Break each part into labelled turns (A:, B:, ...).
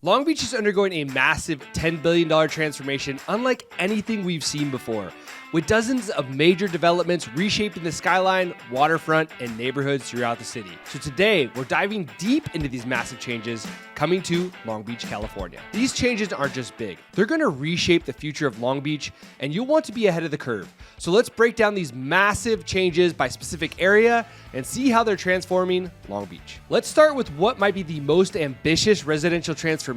A: Long Beach is undergoing a massive $10 billion transformation unlike anything we've seen before, with dozens of major developments reshaping the skyline, waterfront, and neighborhoods throughout the city. So today, we're diving deep into these massive changes coming to Long Beach, California. These changes aren't just big. They're going to reshape the future of Long Beach, and you'll want to be ahead of the curve. So let's break down these massive changes by specific area and see how they're transforming Long Beach. Let's start with what might be the most ambitious residential transformation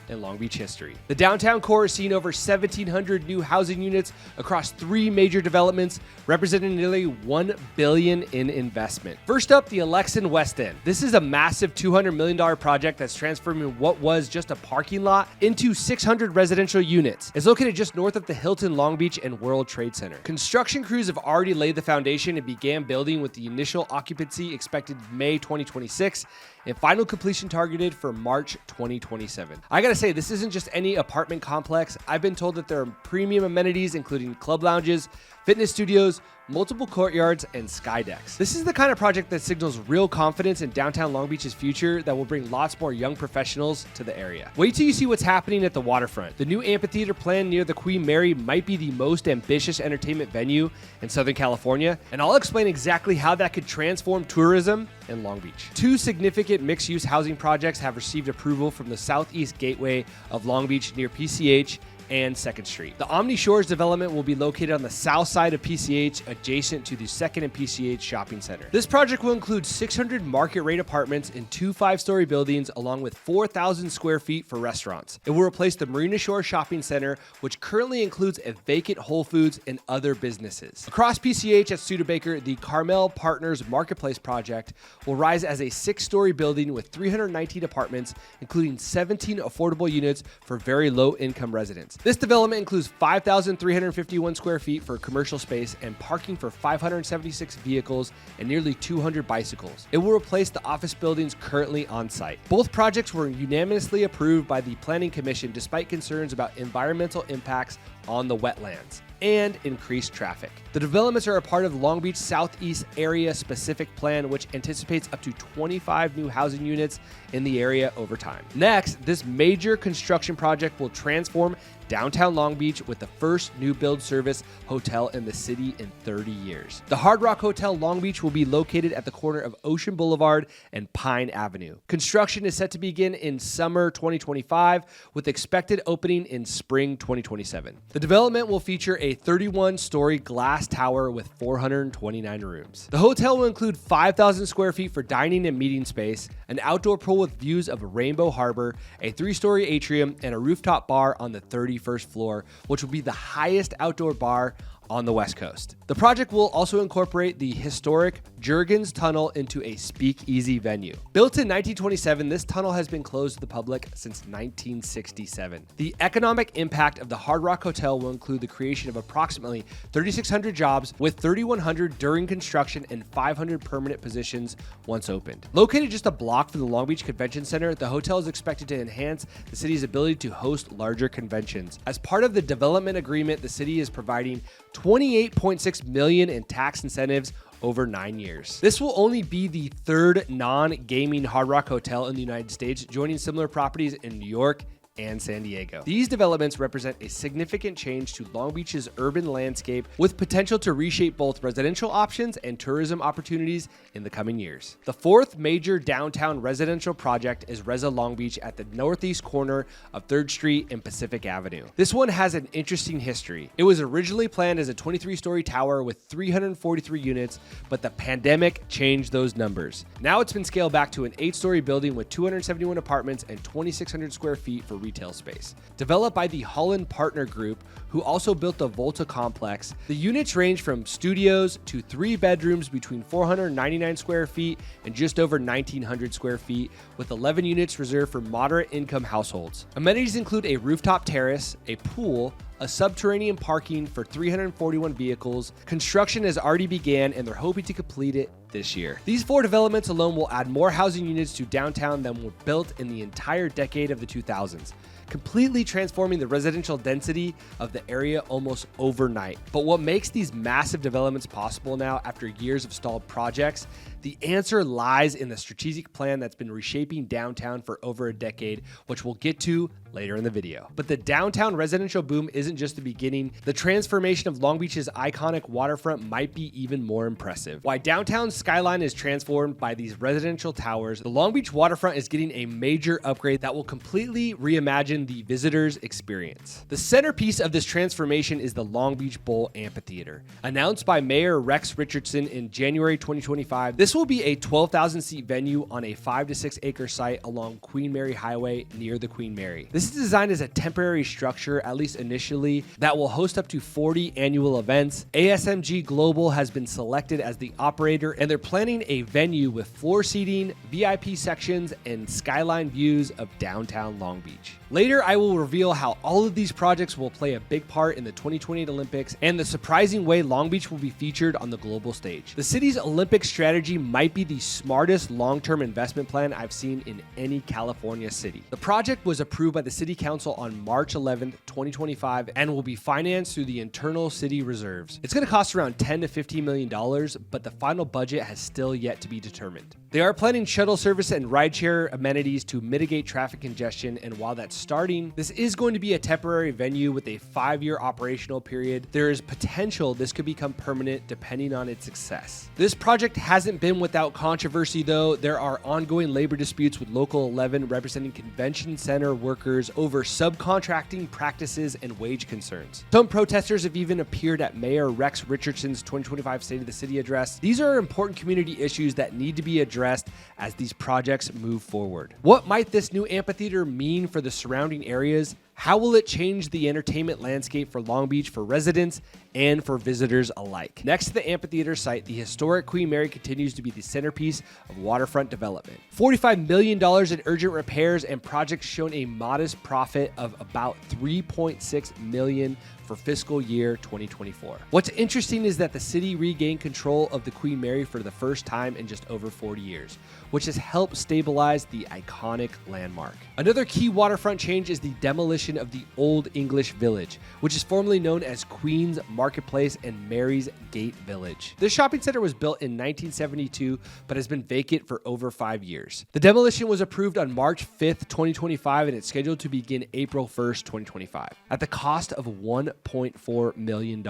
A: in Long Beach history. The downtown core is seeing over 1,700 new housing units across 3 major developments, representing nearly $1 billion in investment. First up, the Alexan West End. This is a massive $200 million project that's transforming what was just a parking lot into 600 residential units. It's located just north of the Hilton Long Beach and World Trade Center. Construction crews have already laid the foundation and began building, with the initial occupancy expected May 2026 and final completion targeted for March 2027. I gotta say, this isn't just any apartment complex. I've been told that there are premium amenities, including club lounges, fitness studios, multiple courtyards, and sky decks. This is the kind of project that signals real confidence in downtown Long Beach's future that will bring lots more young professionals to the area. Wait till you see what's happening at the waterfront. The new amphitheater plan near the Queen Mary might be the most ambitious entertainment venue in Southern California, and I'll explain exactly how that could transform tourism in Long Beach. 2 significant mixed-use housing projects have received approval from the Southeast Gateway of Long Beach near PCH and 2nd Street. The Omni Shores development will be located on the south side of PCH, adjacent to the 2nd and PCH shopping center. This project will include 600 market rate apartments in 2 5-story buildings, along with 4,000 square feet for restaurants. It will replace the Marina Shore Shopping Center, which currently includes a vacant Whole Foods and other businesses. Across PCH at Studebaker, the Carmel Partners Marketplace project will rise as a 6-story building with 319 apartments, including 17 affordable units for very low-income residents. This development includes 5,351 square feet for commercial space and parking for 576 vehicles and nearly 200 bicycles. It will replace the office buildings currently on site. Both projects were unanimously approved by the Planning Commission despite concerns about environmental impacts on the wetlands and increased traffic. The developments are a part of the Long Beach Southeast Area Specific Plan, which anticipates up to 25 new housing units in the area over time. Next, this major construction project will transform downtown Long Beach with the first new build service hotel in the city in 30 years. The Hard Rock Hotel Long Beach will be located at the corner of Ocean Boulevard and Pine Avenue. Construction is set to begin in summer 2025, with expected opening in spring 2027. The development will feature a 31-story glass tower with 429 rooms. The hotel will include 5,000 square feet for dining and meeting space, an outdoor pool with views of Rainbow Harbor, a 3-story atrium, and a rooftop bar on the 31st floor, which will be the highest outdoor bar on the West Coast. The project will also incorporate the historic Jurgens Tunnel into a speakeasy venue. Built in 1927, this tunnel has been closed to the public since 1967. The economic impact of the Hard Rock Hotel will include the creation of approximately 3,600 jobs, with 3,100 during construction and 500 permanent positions once opened. Located just a block from the Long Beach Convention Center, the hotel is expected to enhance the city's ability to host larger conventions. As part of the development agreement, the city is providing $28.6 million in tax incentives over 9 years. This will only be the 3rd non-gaming Hard Rock Hotel in the United States, joining similar properties in New York and San Diego. These developments represent a significant change to Long Beach's urban landscape, with potential to reshape both residential options and tourism opportunities in the coming years. The 4th major downtown residential project is Reza Long Beach at the northeast corner of 3rd Street and Pacific Avenue. This one has an interesting history. It was originally planned as a 23-story tower with 343 units, but the pandemic changed those numbers. Now it's been scaled back to an 8-story building with 271 apartments and 2,600 square feet for retail space. Developed by the Holland Partner Group, who also built the Volta complex, the units range from studios to 3 bedrooms between 499 square feet and just over 1,900 square feet, with 11 units reserved for moderate income households. Amenities include a rooftop terrace, a pool, a subterranean parking for 341 vehicles. Construction has already began, and they're hoping to complete it this year. These 4 developments alone will add more housing units to downtown than were built in the entire decade of the 2000s, completely transforming the residential density of the area almost overnight. But what makes these massive developments possible now, after years of stalled projects, The answer lies in the strategic plan that's been reshaping downtown for over a decade, which we'll get to later in the video. But the downtown residential boom isn't just the beginning. The transformation of Long Beach's iconic waterfront might be even more impressive. Why downtown skyline is transformed by these residential towers, the Long Beach waterfront is getting a major upgrade that will completely reimagine the visitor's experience. The centerpiece of this transformation is the Long Beach Bowl Amphitheater. Announced by Mayor Rex Richardson in January 2025, this will be a 12,000 seat venue on a 5 to 6 acre site along Queen Mary Highway near the Queen Mary. This is designed as a temporary structure, at least initially, that will host up to 40 annual events. ASMG Global has been selected as the operator, and they're planning a venue with floor seating, VIP sections, and skyline views of downtown Long Beach. Later, I will reveal how all of these projects will play a big part in the 2028 Olympics and the surprising way Long Beach will be featured on the global stage. The city's Olympic strategy might be the smartest long-term investment plan I've seen in any California city. The project was approved by the City Council on March 11, 2025, and will be financed through the internal city reserves. It's going to cost around $10 to $15 million, but the final budget has still yet to be determined. They are planning shuttle service and rideshare amenities to mitigate traffic congestion, and while that's starting, this is going to be a temporary venue with a 5-year operational period. There is potential this could become permanent depending on its success. This project hasn't been without controversy though. There are ongoing labor disputes with Local 11 representing convention center workers over subcontracting practices and wage concerns. Some protesters have even appeared at Mayor Rex Richardson's 2025 State of the City address. These are important community issues that need to be addressed as these projects move forward. What might this new amphitheater mean for the surrounding areas? How will it change the entertainment landscape for Long Beach for residents and for visitors alike? Next to the amphitheater site, the historic Queen Mary continues to be the centerpiece of waterfront development. $45 million in urgent repairs and projects shown a modest profit of about $3.6 million for fiscal year 2024. What's interesting is that the city regained control of the Queen Mary for the first time in just over 40 years, which has helped stabilize the iconic landmark. Another key waterfront change is the demolition of the Old English Village, which is formerly known as Queen's Marketplace and Mary's Gate Village. This shopping center was built in 1972, but has been vacant for over 5 years. The demolition was approved on March 5th, 2025, and it's scheduled to begin April 1st, 2025, at the cost of $1.4 million,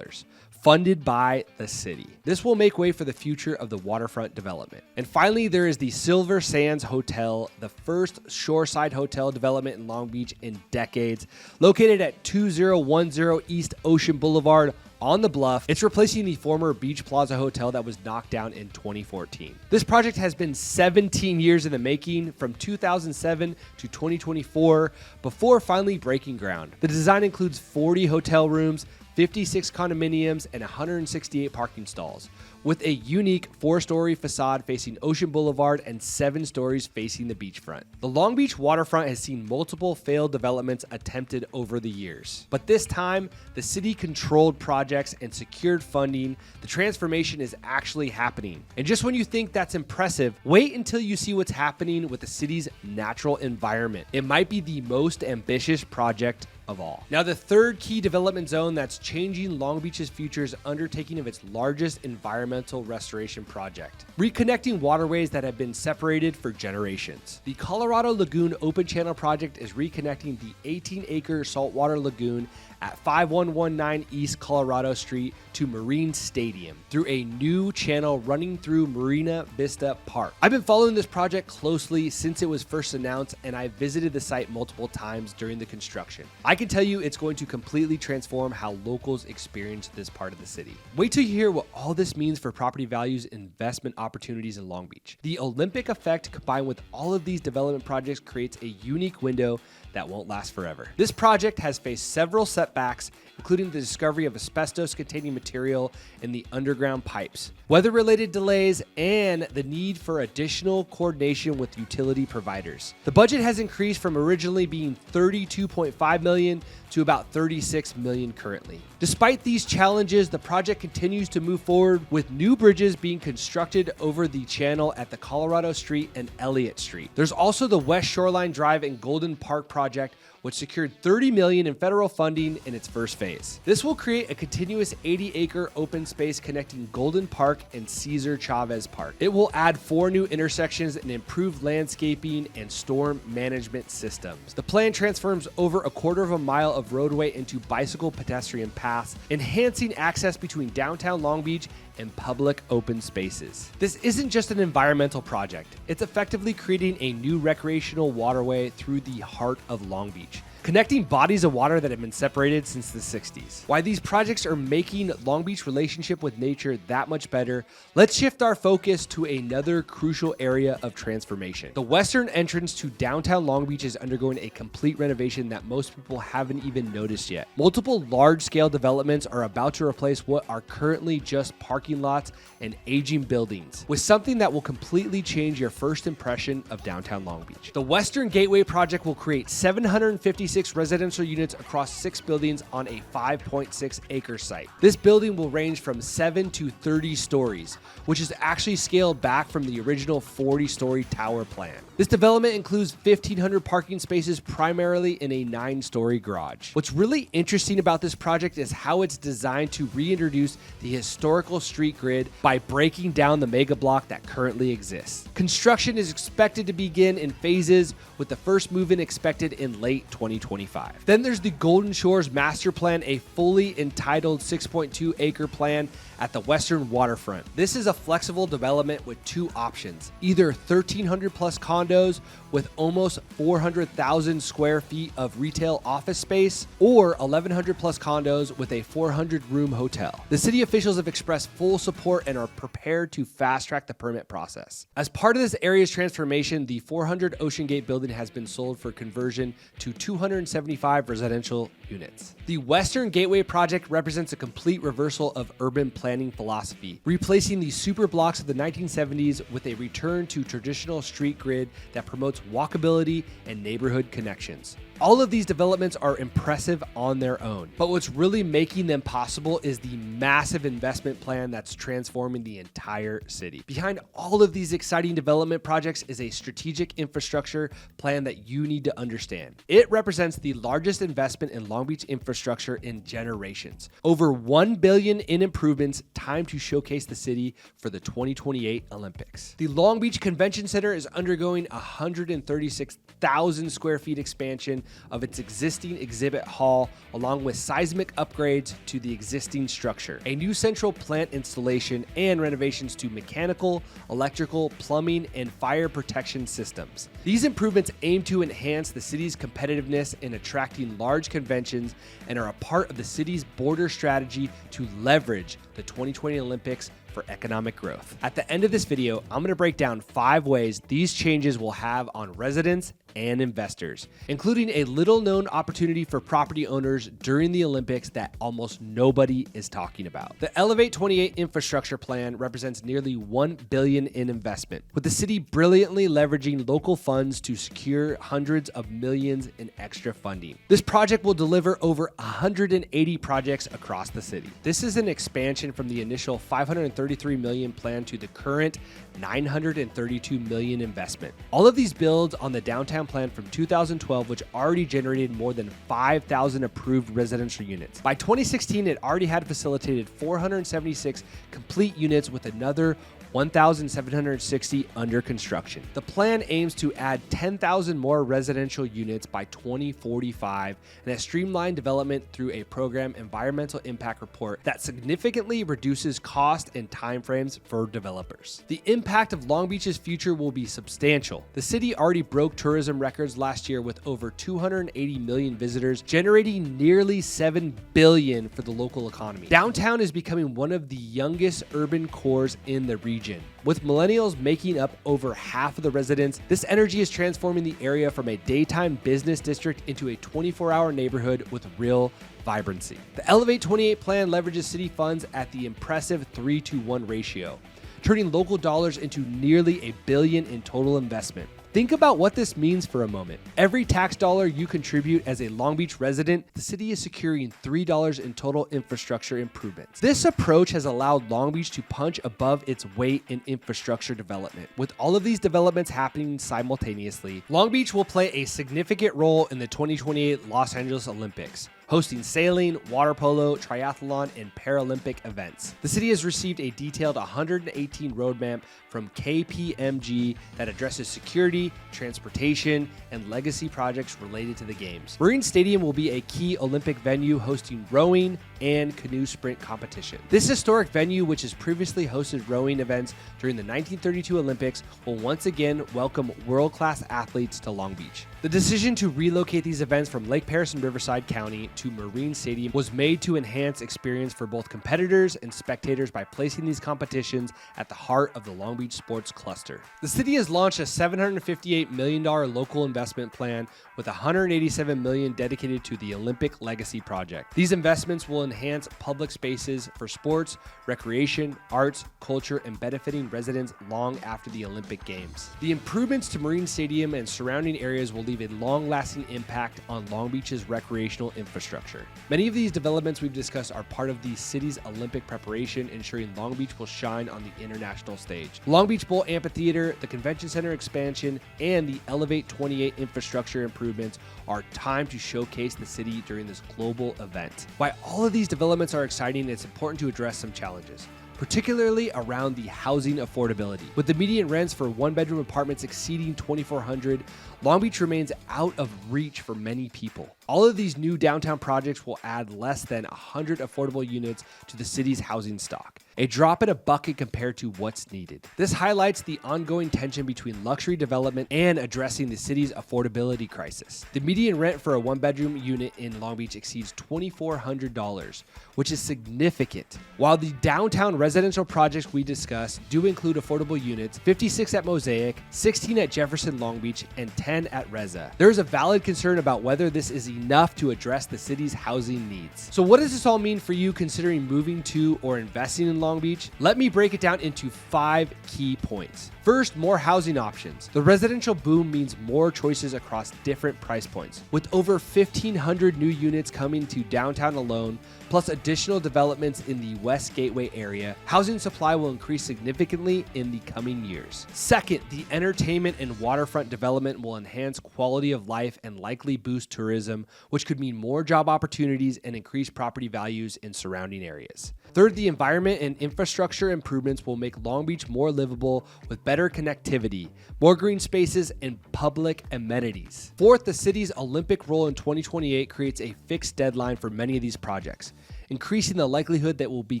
A: funded by the city. This will make way for the future of the waterfront development. And finally, there is the Silver Sands Hotel, the first shoreside hotel development in Long Beach in decades. Located at 2010 East Ocean Boulevard on the Bluff, it's replacing the former Beach Plaza Hotel that was knocked down in 2014. This project has been 17 years in the making, from 2007 to 2024, before finally breaking ground. The design includes 40 hotel rooms, 56 condominiums, and 168 parking stalls, with a unique 4-story facade facing Ocean Boulevard and 7 stories facing the beachfront. The Long Beach waterfront has seen multiple failed developments attempted over the years, but this time, the city controlled projects and secured funding. The transformation is actually happening. And just when you think that's impressive, wait until you see what's happening with the city's natural environment. It might be the most ambitious project of all. Now, the third key development zone that's changing Long Beach's future is undertaking of its largest environmental restoration project, reconnecting waterways that have been separated for generations. The Colorado Lagoon Open Channel Project is reconnecting the 18-acre saltwater lagoon at 5119 East Colorado Street to Marine Stadium through a new channel running through Marina Vista Park. I've been following this project closely since it was first announced, and I visited the site multiple times during the construction. I can tell you it's going to completely transform how locals experience this part of the city. Wait till you hear what all this means for property values and investment opportunities in Long Beach. The Olympic effect combined with all of these development projects creates a unique window that won't last forever. This project has faced several setbacks, including the discovery of asbestos-containing material in the underground pipes, weather-related delays, and the need for additional coordination with utility providers. The budget has increased from originally being $32.5 million to about 36 million currently. Despite these challenges, the project continues to move forward with new bridges being constructed over the channel at the Colorado Street and Elliott Street. There's also the West Shoreline Drive and Golden Park project, which secured $30 million in federal funding in its first phase. This will create a continuous 80-acre open space connecting Golden Park and Cesar Chavez Park. It will add 4 new intersections and improve landscaping and storm management systems. The plan transforms over a quarter of a mile of roadway into bicycle pedestrian paths, enhancing access between downtown Long Beach and public open spaces. This isn't just an environmental project. It's effectively creating a new recreational waterway through the heart of Long Beach, connecting bodies of water that have been separated since the 60s. Why these projects are making Long Beach's relationship with nature that much better, let's shift our focus to another crucial area of transformation. The western entrance to downtown Long Beach is undergoing a complete renovation that most people haven't even noticed yet. Multiple large-scale developments are about to replace what are currently just parking lots and aging buildings with something that will completely change your first impression of downtown Long Beach. The Western Gateway project will create 756 residential units across 6 buildings on a 5.6-acre site. This building will range from 7 to 30 stories, which is actually scaled back from the original 40-story tower plan. This development includes 1,500 parking spaces, primarily in a 9-story garage. What's really interesting about this project is how it's designed to reintroduce the historical street grid by breaking down the mega block that currently exists. Construction is expected to begin in phases, with the first move-in expected in late 2025. Then there's the Golden Shores Master Plan, a fully entitled 6.2-acre plan at the western waterfront. This is a flexible development with 2 options: either 1,300 plus condos with almost 400,000 square feet of retail office space, or 1,100 plus condos with a 400-room hotel. The city officials have expressed full support and are prepared to fast-track the permit process. As part of this area's transformation, the 400 Ocean Gate building has been sold for conversion to 275 residential units. The Western Gateway project represents a complete reversal of urban planning philosophy, replacing the super blocks of the 1970s with a return to traditional street grid that promotes walkability and neighborhood connections. All of these developments are impressive on their own, but what's really making them possible is the massive investment plan that's transforming the entire city. Behind all of these exciting development projects is a strategic infrastructure plan that you need to understand. It represents the largest investment in Long Beach infrastructure in generations. Over $1 billion in improvements, time to showcase the city for the 2028 Olympics. The Long Beach Convention Center is undergoing 136,000 square feet expansion of its existing exhibit hall, along with seismic upgrades to the existing structure, a new central plant installation, and renovations to mechanical, electrical, plumbing, and fire protection systems. These improvements aim to enhance the city's competitiveness in attracting large conventions and are a part of the city's border strategy to leverage the 2020 Olympics for economic growth. At the end of this video, I'm going to break down 5 ways these changes will have on residents and investors, including a little-known opportunity for property owners during the Olympics that almost nobody is talking about. The Elevate 28 infrastructure plan represents nearly $1 billion in investment, with the city brilliantly leveraging local funds to secure hundreds of millions in extra funding. This project will deliver over 180 projects across the city. This is an expansion from the initial $533 million plan to the current $932 million investment. All of these builds on the downtown plan from 2012, which already generated more than 5,000 approved residential units. By 2016, it already had facilitated 476 complete units, with another 1,760 under construction. The plan aims to add 10,000 more residential units by 2045 and has streamlined development through a program environmental impact report that significantly reduces cost and timeframes for developers. The impact of Long Beach's future will be substantial. The city already broke tourism records last year with over 280 million visitors, generating nearly $7 billion for the local economy. Downtown is becoming one of the youngest urban cores in the region. With millennials making up over half of the residents, this energy is transforming the area from a daytime business district into a 24-hour neighborhood with real vibrancy. The Elevate 28 plan leverages city funds at the impressive 3-to-1 ratio, turning local dollars into nearly $1 billion in total investment. Think about what this means for a moment. Every tax dollar you contribute as a Long Beach resident, the city is securing $3 in total infrastructure improvements. This approach has allowed Long Beach to punch above its weight in infrastructure development. With all of these developments happening simultaneously, Long Beach will play a significant role in the 2028 Los Angeles Olympics, hosting sailing, water polo, triathlon, and Paralympic events. The city has received a detailed 118 roadmap from KPMG that addresses security, transportation, and legacy projects related to the games. Marine Stadium will be a key Olympic venue hosting rowing and canoe sprint competition. This historic venue, which has previously hosted rowing events during the 1932 Olympics, will once again welcome world-class athletes to Long Beach. The decision to relocate these events from Lake Perris and Riverside County to Marine Stadium was made to enhance experience for both competitors and spectators by placing these competitions at the heart of the Long Beach sports cluster. The city has launched a $758 million local investment plan with $187 million dedicated to the Olympic Legacy Project. These investments will enhance public spaces for sports, recreation, arts, culture, and benefiting residents long after the Olympic Games. The improvements to Marine Stadium and surrounding areas will leave a long-lasting impact on Long Beach's recreational infrastructure. Many of these developments we've discussed are part of the city's Olympic preparation, ensuring Long Beach will shine on the international stage. Long Beach Bowl Amphitheater, the Convention Center expansion, and the Elevate 28 infrastructure improvements are timed to showcase the city during this global event. While all of these developments are exciting, it's important to address some challenges, particularly around the housing affordability. With the median rents for one-bedroom apartments exceeding $2,400, Long Beach remains out of reach for many people. All of these new downtown projects will add less than 100 affordable units to the city's housing stock, a drop in a bucket compared to what's needed. This highlights the ongoing tension between luxury development and addressing the city's affordability crisis. The median rent for a one-bedroom unit in Long Beach exceeds $2,400, which is significant. While the downtown residential projects we discussed do include affordable units, 56 at Mosaic, 16 at Jefferson Long Beach, and 10 at Reza, there is a valid concern about whether this is enough to address the city's housing needs. So what does this all mean for you considering moving to or investing in Long Beach? Let me break it down into 5 key points. First, more housing options. The residential boom means more choices across different price points. With over 1,500 new units coming to downtown alone, plus additional developments in the West Gateway area, housing supply will increase significantly in the coming years. Second, the entertainment and waterfront development will enhance quality of life and likely boost tourism, which could mean more job opportunities and increase property values in surrounding areas. Third, the environment and infrastructure improvements will make Long Beach more livable with better connectivity, more green spaces, and public amenities. Fourth, the city's Olympic role in 2028 creates a fixed deadline for many of these projects, increasing the likelihood that will be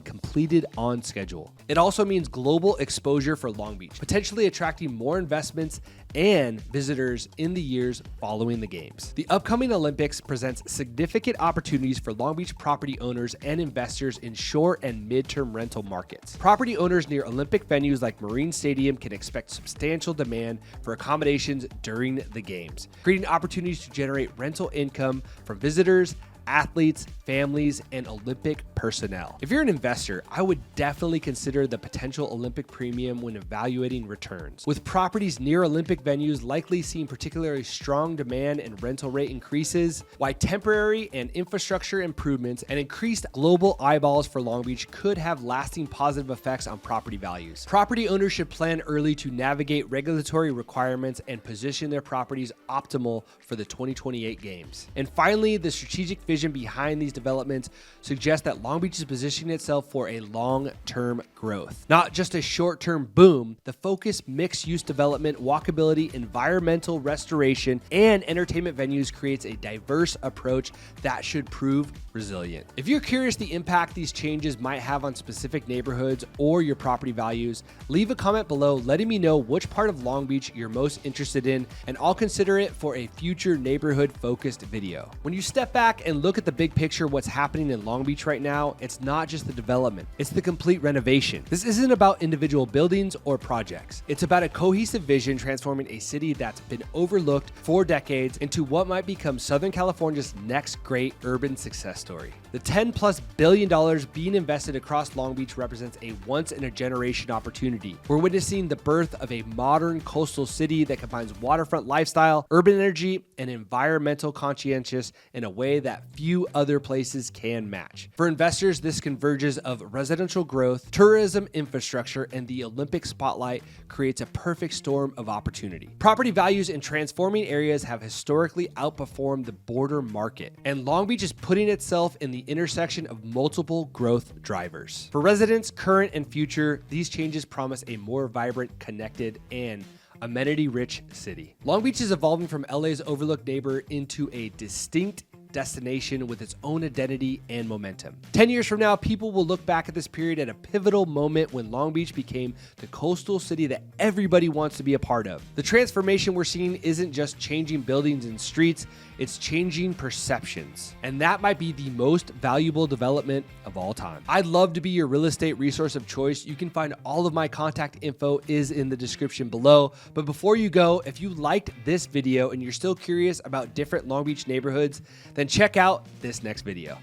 A: completed on schedule. It also means global exposure for Long Beach, potentially attracting more investments and visitors in the years following the games. The upcoming Olympics presents significant opportunities for Long Beach property owners and investors in short and mid-term rental markets. Property owners near Olympic venues like Marine Stadium can expect substantial demand for accommodations during the games, creating opportunities to generate rental income from visitors, athletes, families, and Olympic personnel. If you're an investor, I would definitely consider the potential Olympic premium when evaluating returns. With properties near Olympic venues likely seeing particularly strong demand and rental rate increases, while temporary and infrastructure improvements and increased global eyeballs for Long Beach could have lasting positive effects on property values. Property owners should plan early to navigate regulatory requirements and position their properties optimal for the 2028 games. And finally, the strategic vision behind these developments suggests that Long Beach is positioning itself for a long-term growth, not just a short-term boom. The focused mixed-use development, walkability, environmental restoration, and entertainment venues creates a diverse approach that should prove resilient. If you're curious the impact these changes might have on specific neighborhoods or your property values, leave a comment below letting me know which part of Long Beach you're most interested in, and I'll consider it for a future neighborhood-focused video. When you step back and look at the big picture, what's happening in Long Beach right now, it's not just the development, it's the complete renovation. This isn't about individual buildings or projects. It's about a cohesive vision transforming a city that's been overlooked for decades into what might become Southern California's next great urban success story. The $10+ billion being invested across Long Beach represents a once-in-a-generation opportunity. We're witnessing the birth of a modern coastal city that combines waterfront lifestyle, urban energy, and environmental conscientious in a way that few other places can match. For investors, this convergence of residential growth, tourism infrastructure, and the Olympic spotlight creates a perfect storm of opportunity. Property values in transforming areas have historically outperformed the border market, and Long Beach is putting itself in the intersection of multiple growth drivers. For residents, current and future, these changes promise a more vibrant, connected, and amenity-rich city. Long Beach is evolving from LA's overlooked neighbor into a distinct destination with its own identity and momentum. 10 years from now, people will look back at this period at a pivotal moment when Long Beach became the coastal city that everybody wants to be a part of. The transformation we're seeing isn't just changing buildings and streets, it's changing perceptions. And that might be the most valuable development of all time. I'd love to be your real estate resource of choice. You can find all of my contact info is in the description below. But before you go, if you liked this video and you're still curious about different Long Beach neighborhoods, then check out this next video.